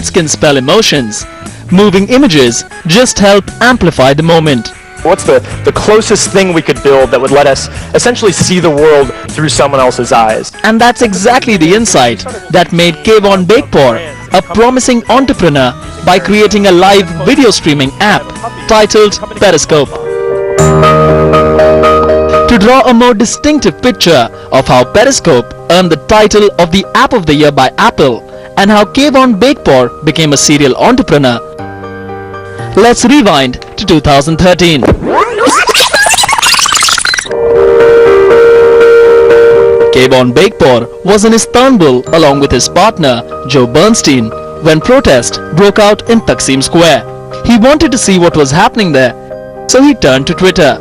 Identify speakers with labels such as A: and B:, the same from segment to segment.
A: words can spell emotions. Moving images just help amplify the moment.
B: What's the closest thing we could build that would let us essentially see the world through someone else's eyes?
A: And that's exactly the insight that made Kayvon Beykpour a promising entrepreneur by creating a live video streaming app titled Periscope. To draw a more distinctive picture of how Periscope earned the title of the App of the Year by Apple and how Kayvon Beykpour became a serial entrepreneur, let's rewind to 2013. Kayvon Beykpour was in Istanbul along with his partner Joe Bernstein when protest broke out in Taksim Square. He wanted to see what was happening there, so he turned to Twitter.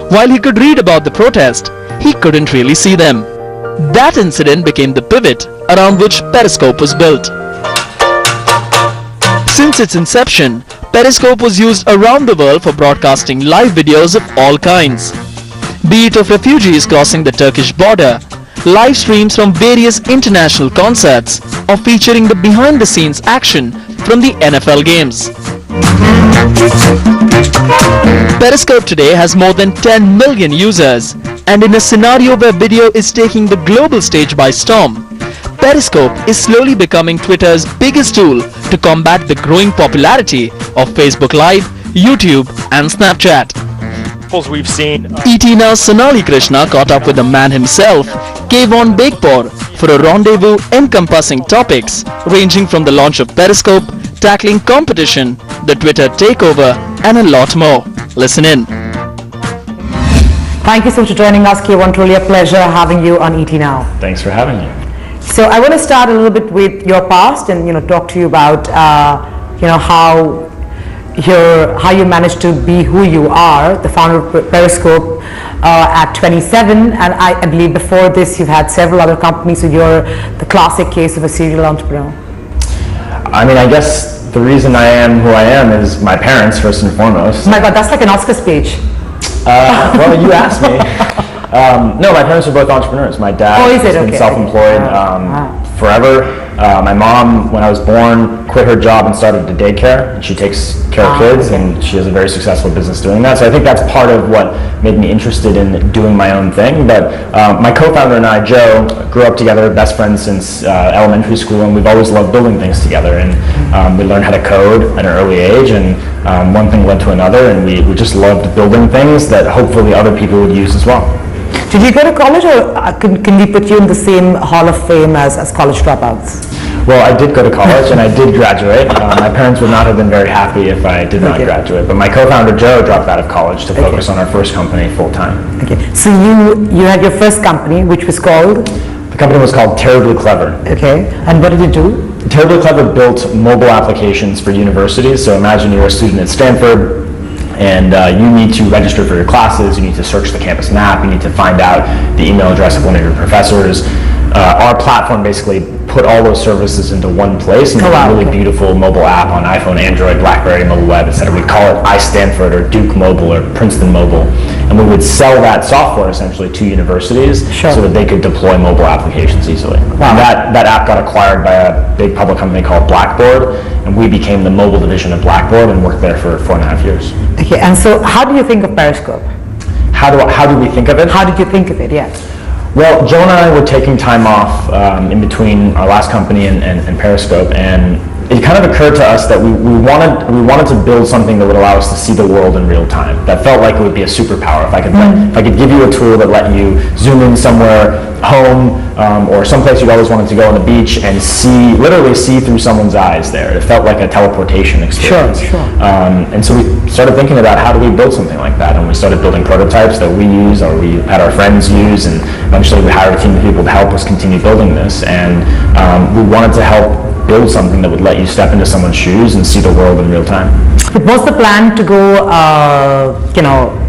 A: While he could read about the protest, he couldn't really see them. That incident became the pivot around which Periscope was built. Since its inception, Periscope was used around the world for broadcasting live videos of all kinds. Be it of refugees crossing the Turkish border, live streams from various international concerts, or featuring the behind-the-scenes action from the NFL games. Periscope today has more than 10 million users, and in a scenario where video is taking the global stage by storm, Periscope is slowly becoming Twitter's biggest tool to combat the growing popularity of Facebook Live, YouTube and Snapchat.
B: We've seen
A: ET Now's Sonali Krishna caught up with the man himself, Kayvon Beykpour, for a rendezvous encompassing topics ranging from the launch of Periscope, tackling competition, the Twitter takeover and a lot more. Listen in.
C: Thank you so much for joining us, Kayvon. Truly a pleasure having you on ET Now.
D: Thanks for having me.
C: So I want to start a little bit with your past and talk to you about how you managed to be who you are, the founder of Periscope at 27, and I believe before this you've had several other companies, so you're the classic case of a serial entrepreneur.
D: I mean, I guess the reason I am who I am is my parents, first and foremost.
C: Oh my God, that's like an Oscar speech.
D: Well, you asked me. No, my parents are both entrepreneurs. My dad has been self-employed forever. My mom, when I was born, quit her job and started a daycare. And she takes care of kids, and she has a very successful business doing that. So I think that's part of what made me interested in doing my own thing. But my co-founder and I, Joe, grew up together, best friends since elementary school, and we've always loved building things together. And we learned how to code at an early age, and one thing led to another, and we just loved building things that hopefully other people would use as well.
C: Did you go to college, or can we put you in the same Hall of Fame as college dropouts?
D: Well, I did go to college and I did graduate. My parents would not have been very happy if I did not graduate, but my co-founder Joe dropped out of college to focus on our first company full time.
C: Okay, so you had your first company, which was called?
D: The company was called Terribly Clever.
C: Okay, and what did you do?
D: Terribly Clever built mobile applications for universities. So imagine you're a student at Stanford, and you need to register for your classes, you need to search the campus map, you need to find out the email address of one of your professors. Our platform basically put all those services into one place and a really beautiful mobile app on iPhone, Android, BlackBerry, mobile web, etc. We'd call it iStanford or Duke Mobile or Princeton Mobile. And we would sell that software essentially to universities so that they could deploy mobile applications easily. And that app got acquired by a big public company called Blackboard, and we became the mobile division of Blackboard and worked there for 4.5 years.
C: Okay, and so how do you think of Periscope?
D: How did we think of it?
C: How did you think of it, yeah.
D: Well, Joe and I were taking time off in between our last company and Periscope, and it kind of occurred to us that we wanted to build something that would allow us to see the world in real time. That felt like it would be a superpower. If I could give you a tool that let you zoom in somewhere, home, or someplace you'd always wanted to go on the beach and literally see through someone's eyes there. It felt like a teleportation experience. And so we started thinking about how do we build something like that, and we started building prototypes that we use or we had our friends use, and eventually we hired a team of people to help us continue building this. And we wanted to help build something that would let you step into someone's shoes and see the world in real time.
C: Was the plan to go,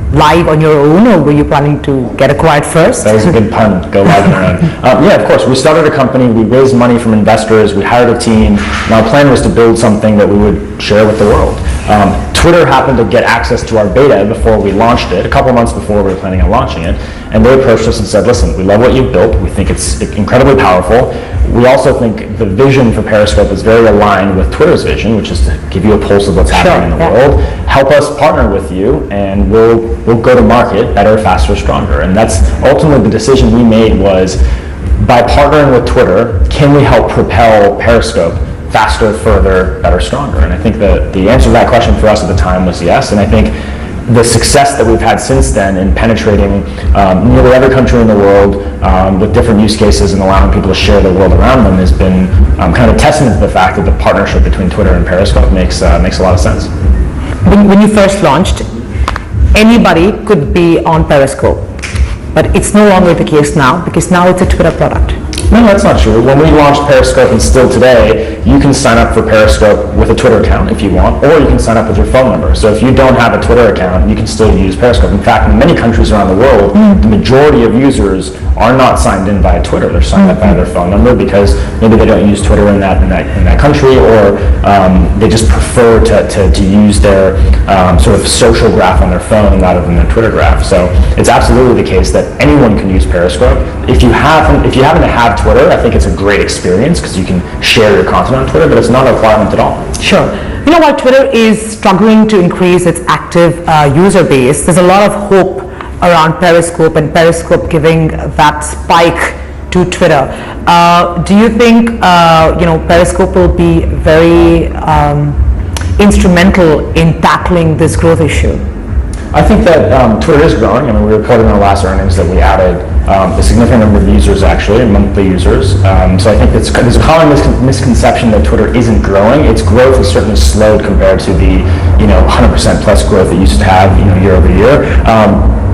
C: live on your own, or were you planning to get acquired first?
D: That was a good pun, go live on our own. Yeah, of course. We started a company, we raised money from investors, we hired a team, and our plan was to build something that we would share with the world. Twitter happened to get access to our beta before we launched it, a couple months before we were planning on launching it, and they approached us and said, listen, we love what you've built, we think it's incredibly powerful, we also think the vision for Periscope is very aligned with Twitter's vision, which is to give you a pulse of what's happening in the world, help us partner with you, and we'll go to market better, faster, stronger. And that's ultimately the decision we made was, by partnering with Twitter, can we help propel Periscope faster, further, better, stronger? And I think the answer to that question for us at the time was yes. And I think the success that we've had since then in penetrating nearly every country in the world with different use cases and allowing people to share the world around them has been kind of a testament to the fact that the partnership between Twitter and Periscope makes a lot of sense.
C: When you first launched, anybody could be on Periscope, but it's no longer the case now, because now it's a Twitter product.
D: No, that's not true. When we launched Periscope, and still today, you can sign up for Periscope with a Twitter account if you want, or you can sign up with your phone number. So if you don't have a Twitter account, you can still use Periscope. In fact, in many countries around the world, the majority of users are not signed in via Twitter. They're signed up by their phone number because maybe they don't use Twitter in that country, or they just prefer to use their sort of social graph on their phone rather than their Twitter graph. So it's absolutely the case that anyone can use Periscope. If you happen to have Twitter, I think it's a great experience because you can share your content on Twitter, but it's not a requirement at all.
C: Sure. You know what, Twitter is struggling to increase its active user base. There's a lot of hope around Periscope, and Periscope giving that spike to Twitter. Do you think Periscope will be very instrumental in tackling this growth issue?
D: I think that Twitter is growing. I mean, we reported in our last earnings that we added a significant number of users, actually, monthly users. So I think there's a common misconception that Twitter isn't growing. Its growth is certainly slowed compared to the 100% plus growth it used to have year over year.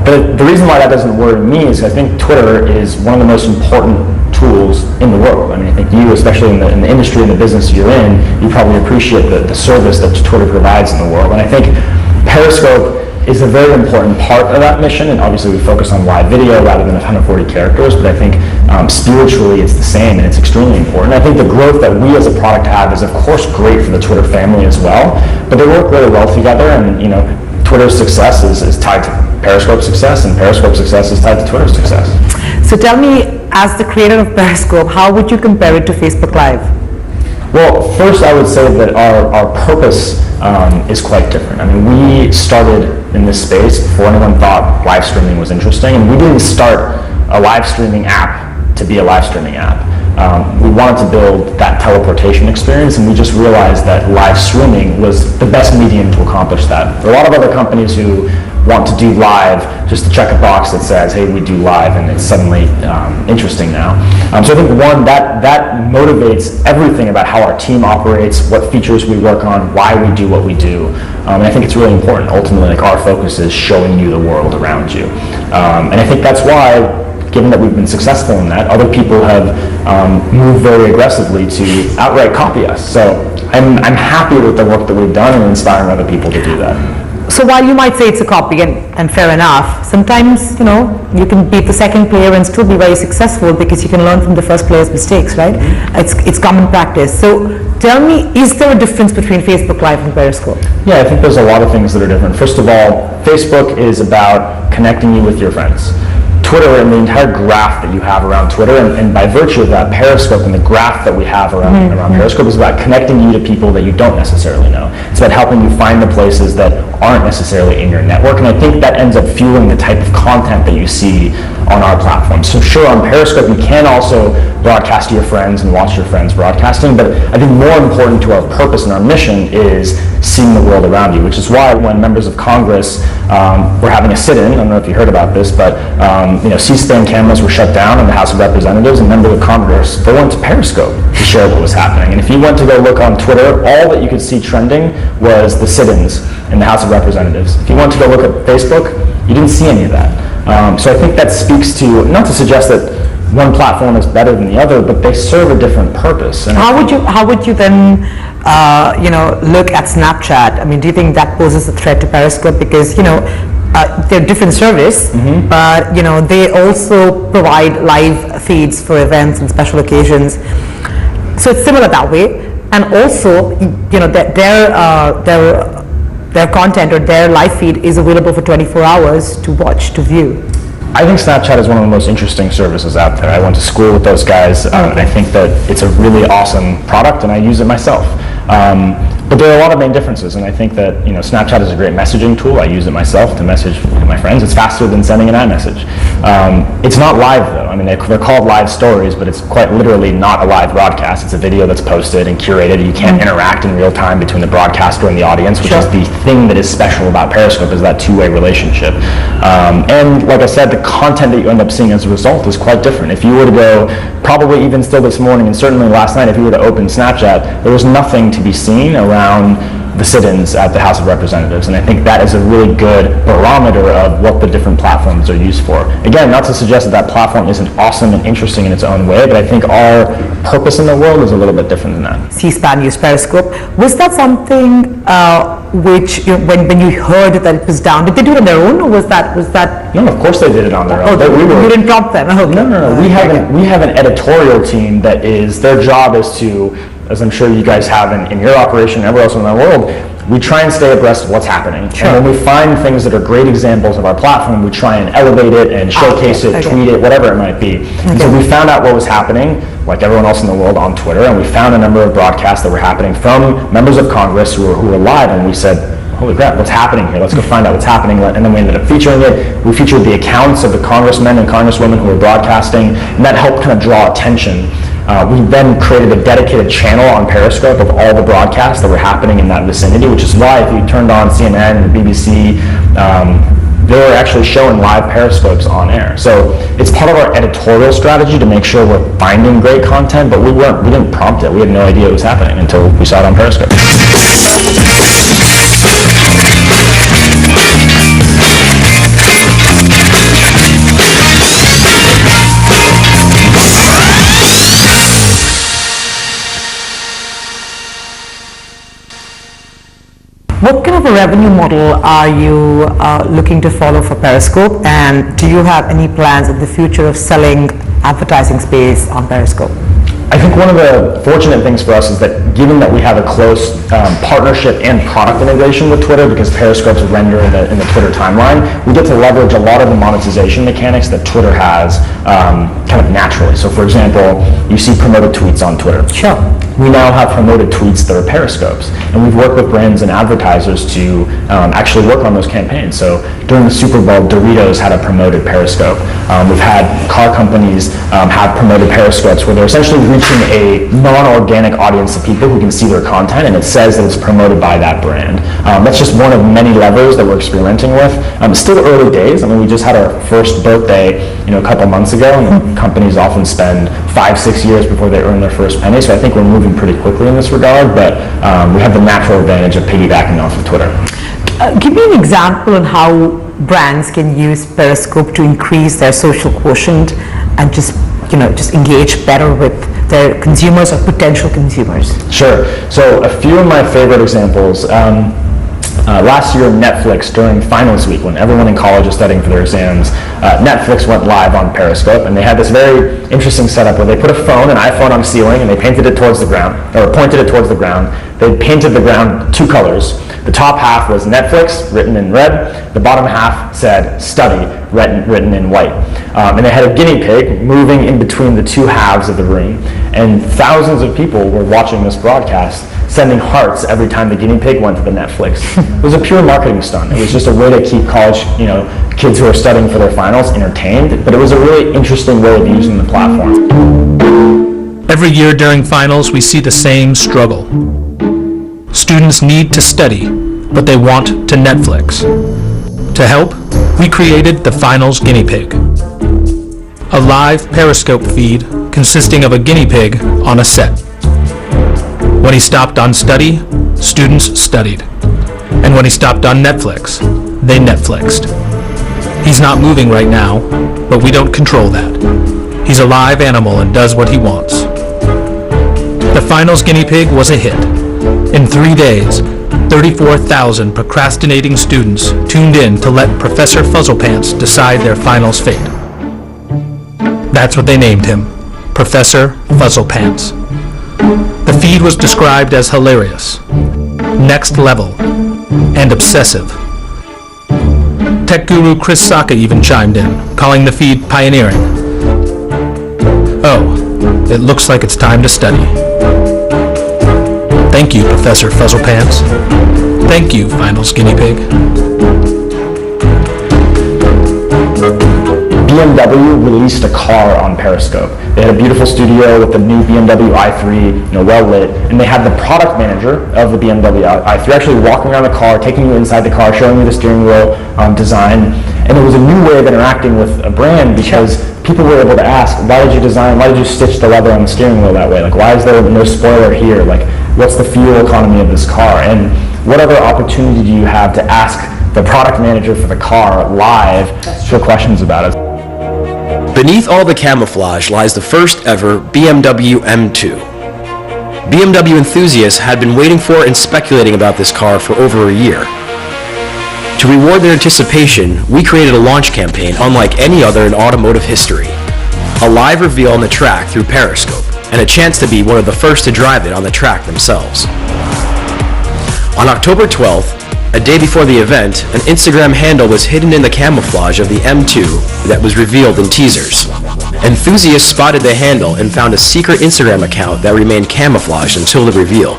D: But the reason why that doesn't worry me is I think Twitter is one of the most important tools in the world. I mean, I think you, especially in the industry and the business you're in, you probably appreciate the service that Twitter provides in the world. And I think Periscope is a very important part of that mission, and obviously we focus on live video rather than 140 characters, but I think spiritually it's the same, and it's extremely important. I think the growth that we as a product have is of course great for the Twitter family as well, but they work really well together, and Twitter's success is tied to Periscope's success, and Periscope's success is tied to Twitter's success. So
C: tell me, as the creator of Periscope, how would you compare it to Facebook Live?
D: Well, first I would say that our purpose is quite different. I mean, we started in this space before anyone thought live streaming was interesting, and we didn't start a live streaming app to be a live streaming app. We wanted to build that teleportation experience, and we just realized that live streaming was the best medium to accomplish that. There are a lot of other companies who want to do live just to check a box that says, hey, we do live, and it's suddenly interesting now. So I think one, that motivates everything about how our team operates, what features we work on, why we do what we do. And I think it's really important. Ultimately, our focus is showing you the world around you. And I think that's why, given that we've been successful in that, other people have moved very aggressively to outright copy us. So I'm happy with the work that we've done and inspiring other people to do that.
C: So while you might say it's a copy, and fair enough, sometimes you can beat the second player and still be very successful because you can learn from the first player's mistakes, right? It's common practice. So tell me, is there a difference between Facebook Live and Periscope?
D: Yeah, I think there's a lot of things that are different. First of all, Facebook is about connecting you with your friends. Twitter and the entire graph that you have around Twitter, and by virtue of that, Periscope and the graph that we have around Periscope is about connecting you to people that you don't necessarily know. It's about helping you find the places that aren't necessarily in your network, and I think that ends up fueling the type of content that you see on our platform. So sure, on Periscope you can also broadcast to your friends and watch your friends broadcasting, but I think more important to our purpose and our mission is seeing the world around you, which is why when members of Congress were having a sit-in, I don't know if you heard about this, but C-SPAN cameras were shut down in the House of Representatives, and members of Congress, they went to Periscope to share what was happening. And if you went to go look on Twitter, all that you could see trending was the sit-ins in the House of Representatives. If you went to go look at Facebook, you didn't see any of that. So I think that speaks to, not to suggest that one platform is better than the other, but they serve a different purpose. And
C: how would you then look at Snapchat? I mean, do you think that poses a threat to Periscope? Because they're different service, but they also provide live feeds for events and special occasions. So it's similar that way. And also, their their content or their live feed is available for 24 hours to watch, to view?
D: I think Snapchat is one of the most interesting services out there. I went to school with those guys. I think that it's a really awesome product, and I use it myself. But there are a lot of main differences, and I think that Snapchat is a great messaging tool. I use it myself to message my friends. It's faster than sending an iMessage. It's not live though. I mean, they're called live stories, but it's quite literally not a live broadcast. It's a video that's posted and curated. You can't interact in real time between the broadcaster and the audience, which is the thing that is special about Periscope, is that two-way relationship. And like I said, the content that you end up seeing as a result is quite different. If you were to go, probably even still this morning and certainly last night, if you were to open Snapchat, there was nothing to be seen around the sit-ins at the House of Representatives, and I think that is a really good barometer of what the different platforms are used for. Again, not to suggest that platform isn't awesome and interesting in its own way, but I think our purpose in the world is a little bit different than that.
C: C-SPAN used Periscope. Was that something which, when you heard that it was down, did they do it on their own, or was that?
D: No, of course they did it on their own.
C: You didn't prompt them? Oh, okay.
D: No. We have an editorial team that their job is to, as I'm sure you guys have in your operation and everywhere else in the world, we try and stay abreast of what's happening. Sure. And when we find things that are great examples of our platform, we try and elevate it and showcase it, tweet it, whatever it might be. And so we found out what was happening, like everyone else in the world, on Twitter, and we found a number of broadcasts that were happening from members of Congress who were live, and we said, holy crap, what's happening here? Let's go find out what's happening. And then we ended up featuring it. We featured the accounts of the congressmen and congresswomen who were broadcasting, and that helped kind of draw attention. We then created a dedicated channel on Periscope of all the broadcasts that were happening in that vicinity, which is why if you turned on CNN and BBC, they were actually showing live Periscopes on air. So it's part of our editorial strategy to make sure we're finding great content, but we didn't prompt it. We had no idea it was happening until we saw it on Periscope.
C: What kind of a revenue model are you looking to follow for Periscope, and do you have any plans in the future of selling advertising space on Periscope?
D: I think one of the fortunate things for us is that given that we have a close partnership and product integration with Twitter, because Periscope's render in the Twitter timeline, we get to leverage a lot of the monetization mechanics that Twitter has kind of naturally. So for example, you see promoted tweets on Twitter.
C: Sure.
D: We now have promoted tweets that are Periscopes, and we've worked with brands and advertisers to actually work on those campaigns. So during the Super Bowl, Doritos had a promoted Periscope. We've had car companies have promoted Periscopes where they're essentially reaching a non-organic audience of people who can see their content, and it says that it's promoted by that brand. That's just one of many levers that we're experimenting with. It's still early days. I mean, we just had our first birthday, a couple months ago, and companies often spend 5-6 years before they earn their first penny. So I think we're moving pretty quickly in this regard, but we have the natural advantage of piggybacking off of Twitter.
C: Give me an example on how brands can use Periscope to increase their social quotient and just engage better with their consumers or potential consumers.
D: Sure. So a few of my favorite examples. Last year, Netflix, during finals week, when everyone in college is studying for their exams, Netflix went live on Periscope, and they had this very interesting setup where they put an iPhone on a ceiling, and they painted it towards the ground, or pointed it towards the ground. They painted the ground two colors. The top half was Netflix, written in red. The bottom half said study, written in white. And they had a guinea pig moving in between the two halves of the room, and thousands of people were watching this broadcast, sending hearts every time the guinea pig went to the Netflix. It was a pure marketing stunt. It was just a way to keep college, kids who are studying for their finals entertained, but it was a really interesting way of using the platform.
E: Every year during finals, we see the same struggle. Students need to study, but they want to Netflix. To help, we created the Finals Guinea Pig, a live Periscope feed consisting of a guinea pig on a set. When he stopped on study, students studied. And when he stopped on Netflix, they Netflixed. He's not moving right now, but we don't control that. He's a live animal and does what he wants. The Finals Guinea Pig was a hit. In 3 days, 34,000 procrastinating students tuned in to let Professor Fuzzlepants decide their finals fate. That's what they named him, Professor Fuzzlepants. The feed was described as hilarious, next level, and obsessive. Tech guru Chris Sacca even chimed in, calling the feed pioneering. Oh, it looks like it's time to study. Thank you, Professor Fuzzlepants. Thank you, Finals Guinea Pig.
D: BMW released a car on Periscope. They had a beautiful studio with the new BMW i3, well lit, and they had the product manager of the BMW i3 actually walking around the car, taking you inside the car, showing you the steering wheel design, and it was a new way of interacting with a brand because people were able to ask, why did you stitch the leather on the steering wheel that way? Like, why is there no spoiler here? Like, what's the fuel economy of this car? And what other opportunity do you have to ask the product manager for the car live for questions about it?
F: Beneath all the camouflage lies the first ever BMW M2. BMW enthusiasts had been waiting for and speculating about this car for over a year. To reward their anticipation, we created a launch campaign unlike any other in automotive history. A live reveal on the track through Periscope, and a chance to be one of the first to drive it on the track themselves. On October 12th, a day before the event, an Instagram handle was hidden in the camouflage of the M2 that was revealed in teasers. Enthusiasts spotted the handle and found a secret Instagram account that remained camouflaged until the reveal.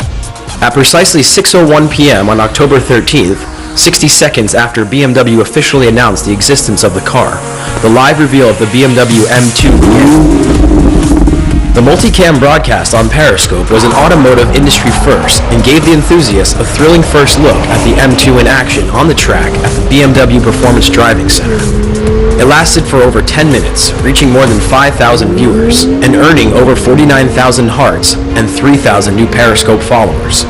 F: At precisely 6:01 p.m. on October 13th, 60 seconds after BMW officially announced the existence of the car, the live reveal of the BMW M2 began. The multicam broadcast on Periscope was an automotive industry first and gave the enthusiasts a thrilling first look at the M2 in action on the track at the BMW Performance Driving Center. It lasted for over 10 minutes, reaching more than 5,000 viewers and earning over 49,000 hearts and 3,000 new Periscope followers.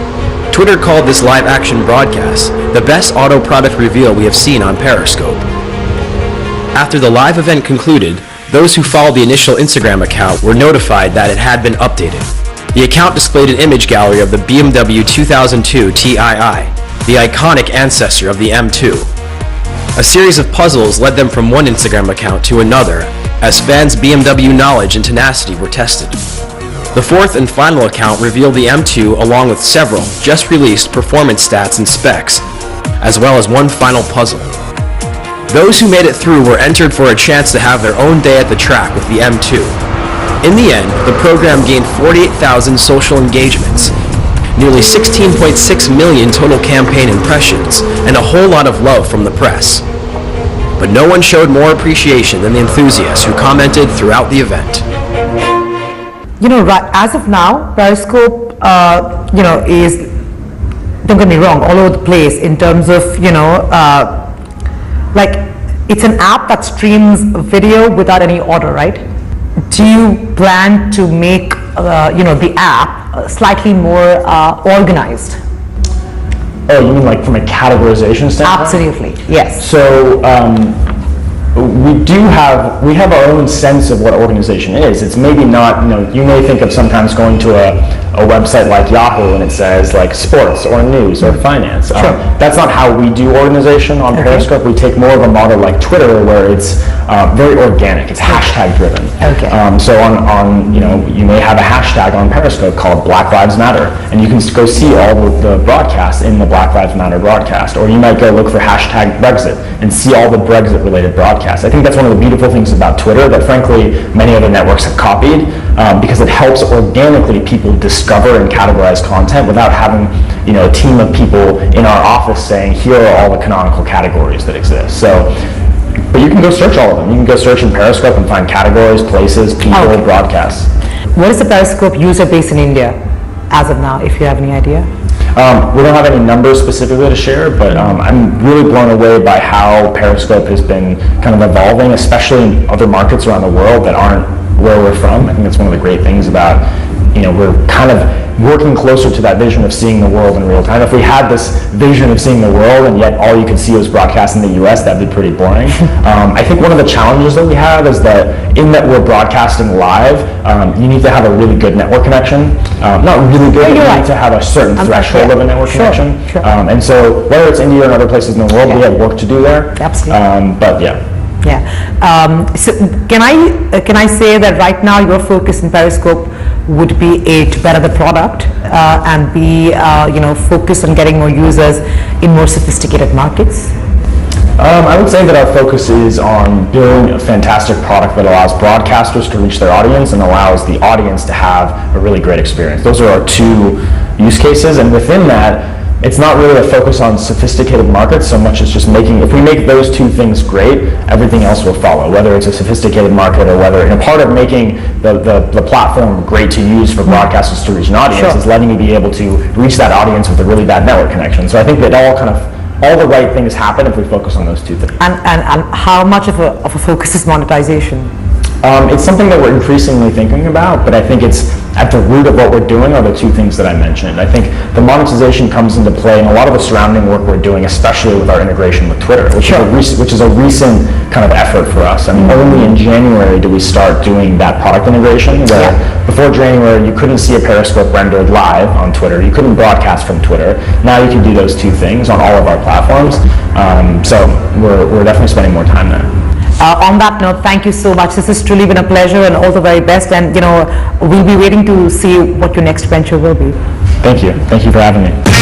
F: Twitter called this live action broadcast the best auto product reveal we have seen on Periscope. After the live event concluded, those who followed the initial Instagram account were notified that it had been updated. The account displayed an image gallery of the BMW 2002 Tii, the iconic ancestor of the M2. A series of puzzles led them from one Instagram account to another as fans' BMW knowledge and tenacity were tested. The fourth and final account revealed the M2 along with several just released performance stats and specs, as well as one final puzzle. Those who made it through were entered for a chance to have their own day at the track with the M2. In the end, the program gained 48,000 social engagements, nearly 16.6 million total campaign impressions, and a whole lot of love from the press. But no one showed more appreciation than the enthusiasts who commented throughout the event.
C: Right, as of now, Periscope, is, don't get me wrong, all over the place in terms of, it's an app that streams video without any order, right? Do you plan to make, the app slightly more organized?
D: Oh, you mean like from a categorization standpoint?
C: Absolutely, yes.
D: So we have our own sense of what organization is. It's maybe not, you may think of sometimes going to a website like Yahoo and it says like sports or news or finance.
C: Sure.
D: That's not how we do organization on Periscope. We take more of a model like Twitter where it's very organic. It's hashtag driven.
C: Okay.
D: So on you may have a hashtag on Periscope called Black Lives Matter, and you can go see all the broadcasts in the Black Lives Matter broadcast. Or you might go look for hashtag Brexit and see all the Brexit related broadcasts. I think that's one of the beautiful things about Twitter that frankly many other networks have copied, because it helps organically people discover and categorize content without having a team of people in our office saying here are all the canonical categories that exist. So, but you can go search all of them. You can go search in Periscope and find categories, places, people, broadcasts.
C: What is the Periscope user base in India as of now, if you have any idea?
D: We don't have any numbers specifically to share, but I'm really blown away by how Periscope has been kind of evolving, especially in other markets around the world that aren't where we're from. I think that's one of the great things about, we're kind of working closer to that vision of seeing the world in real time. If we had this vision of seeing the world and yet all you could see was broadcast in the US, that'd be pretty boring. I think one of the challenges that we have is that in that we're broadcasting live, you need to have a really good network connection. Not really good, but you need to have a certain threshold of a network connection.
C: Sure.
D: And so whether it's India or other places in the world, we have work to do there.
C: Absolutely.
D: But yeah.
C: Yeah. So can I say that right now your focus in Periscope would be A, to better the product, and B, focus on getting more users in more sophisticated markets?
D: I would say that our focus is on building a fantastic product that allows broadcasters to reach their audience and allows the audience to have a really great experience. Those are our two use cases, and within that, it's not really a focus on sophisticated markets so much as just if we make those two things great, everything else will follow, whether it's a sophisticated market or whether, part of making the platform great to use for broadcasters to reach an audience is letting you be able to reach that audience with a really bad network connection. So I think that all the right things happen if we focus on those two things.
C: And how much of a focus is monetization?
D: It's something that we're increasingly thinking about, but I think it's at the root of what we're doing are the two things that I mentioned. I think the monetization comes into play in a lot of the surrounding work we're doing, especially with our integration with Twitter, which is a recent kind of effort for us. I mean, only in January did we start doing that product integration, where before January you couldn't see a Periscope rendered live on Twitter, you couldn't broadcast from Twitter. Now you can do those two things on all of our platforms. So we're definitely spending more time there.
C: On that note, thank you so much. This has truly been a pleasure, and all the very best. And we'll be waiting to see what your next venture will be.
D: Thank you. Thank you for having me.